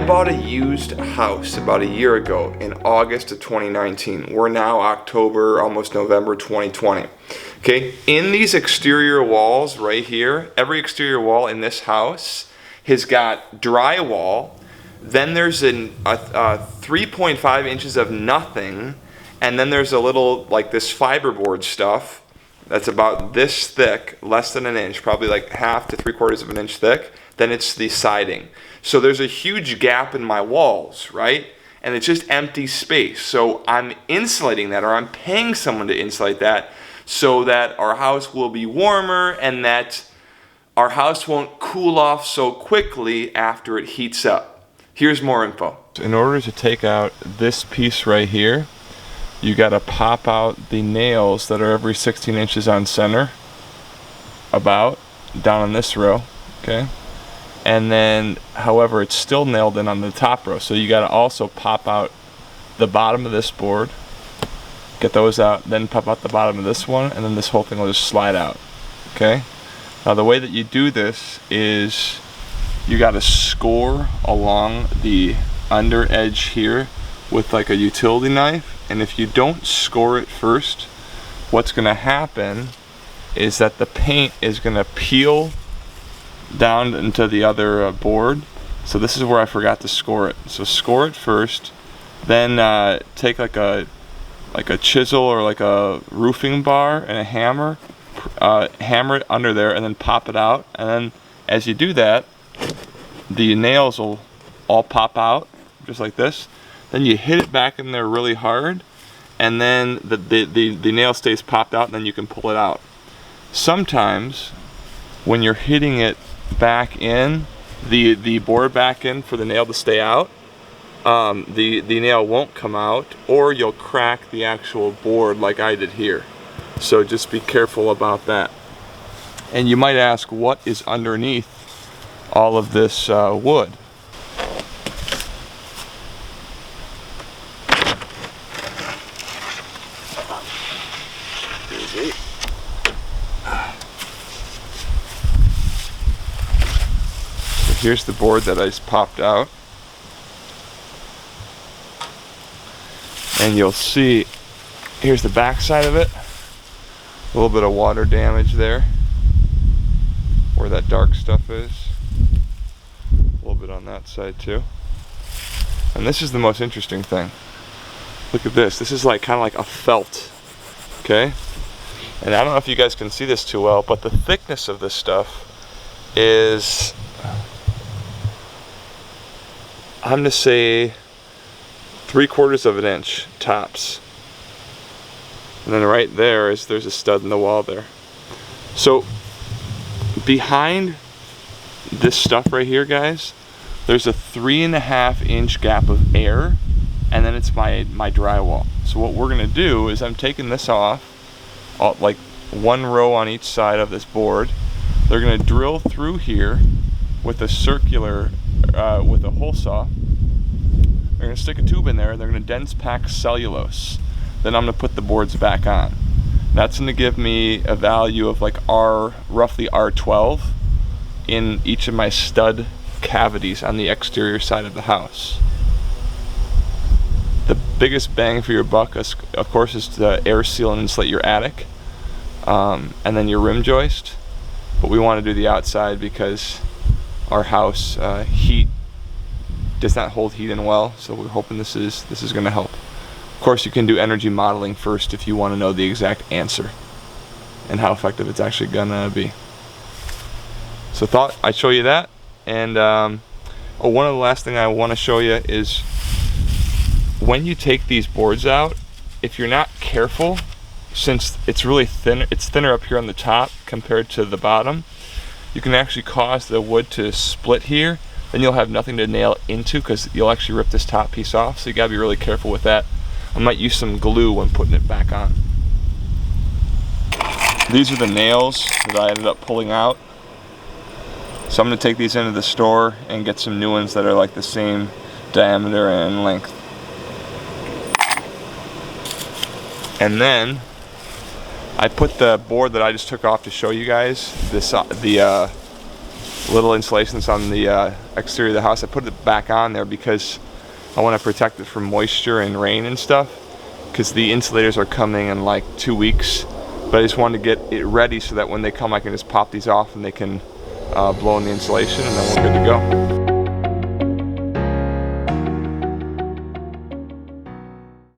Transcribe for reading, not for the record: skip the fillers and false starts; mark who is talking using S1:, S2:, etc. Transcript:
S1: bought a used house about a year ago in August of 2019. We're now October, almost November 2020. Okay, in these exterior walls right here, every exterior wall in this house has got drywall. Then there's a 3.5 inches of nothing, and then there's a little, like this fiberboard stuff that's about this thick, less than an inch, probably like 1/2 to 3/4 of an inch thick. Then it's the siding. So there's a huge gap in my walls, right? And it's just empty space. So I'm insulating that, or I'm paying someone to insulate that, so that our house will be warmer and that our house won't cool off so quickly after it heats up. Here's more info. In order to take out this piece right here, you gotta pop out the nails that are every 16 inches on center, about, down on this row, okay? And then, however, it's still nailed in on the top row, so you gotta also pop out the bottom of this board, get those out, then pop out the bottom of this one, and then this whole thing will just slide out, okay? Now the way that you do this is you gotta score along the under edge here with like a utility knife, and if you don't score it first, what's gonna happen is that the paint is gonna peel down into the other board. So this is where I forgot to score it. So score it first, then take like a chisel or like a roofing bar and a hammer, hammer it under there, and then pop it out. And then as you do that, the nails will all pop out just like this. Then you hit it back in there really hard, and then the nail stays popped out, and then you can pull it out. Sometimes when you're hitting it back in, the board back in for the nail to stay out, the nail won't come out, or you'll crack the actual board like I did here. So just be careful about that. And you might ask, what is underneath all of this wood? Here's the board that I just popped out, and you'll see here's the back side of it, a little bit of water damage there where that dark stuff is, a little bit on that side too. And this is the most interesting thing. Look at this. This is like kind of like a felt, okay? And I don't know if you guys can see this too well, but the thickness of this stuff is, I'm gonna say 3/4 of an inch tops. And then right there there's a stud in the wall there. So behind this stuff right here, guys, there's a 3.5 inch gap of air, and then it's my drywall. So what we're gonna do is I'm taking this off, like one row on each side of this board. They're gonna drill through here with a circular, with a hole saw. They're gonna stick a tube in there, and they're gonna dense pack cellulose. Then I'm gonna put the boards back on. That's gonna give me a value of like roughly R12 in each of my stud cavities on the exterior side of the house. The biggest bang for your buck, of course, is to air seal and insulate your attic, and then your rim joist. But we want to do the outside because our house heat does not hold heat in well, so we're hoping this is going to help. Of course, you can do energy modeling first if you want to know the exact answer and how effective it's actually gonna be. So thought I'd show you that. And one of the last thing I want to show you is when you take these boards out, if you're not careful, since it's really thin, it's thinner up here on the top compared to the bottom, you can actually cause the wood to split here. Then you'll have nothing to nail into because you'll actually rip this top piece off. So you gotta be really careful with that. I might use some glue when putting it back on. These are the nails that I ended up pulling out. So I'm gonna take these into the store and get some new ones that are like the same diameter and length. And then I put the board that I just took off to show you guys, this little insulation that's on the exterior of the house. I put it back on there because I want to protect it from moisture and rain and stuff, because the insulators are coming in like 2 weeks. But I just wanted to get it ready so that when they come I can just pop these off and they can blow in the insulation, and then we're good to go.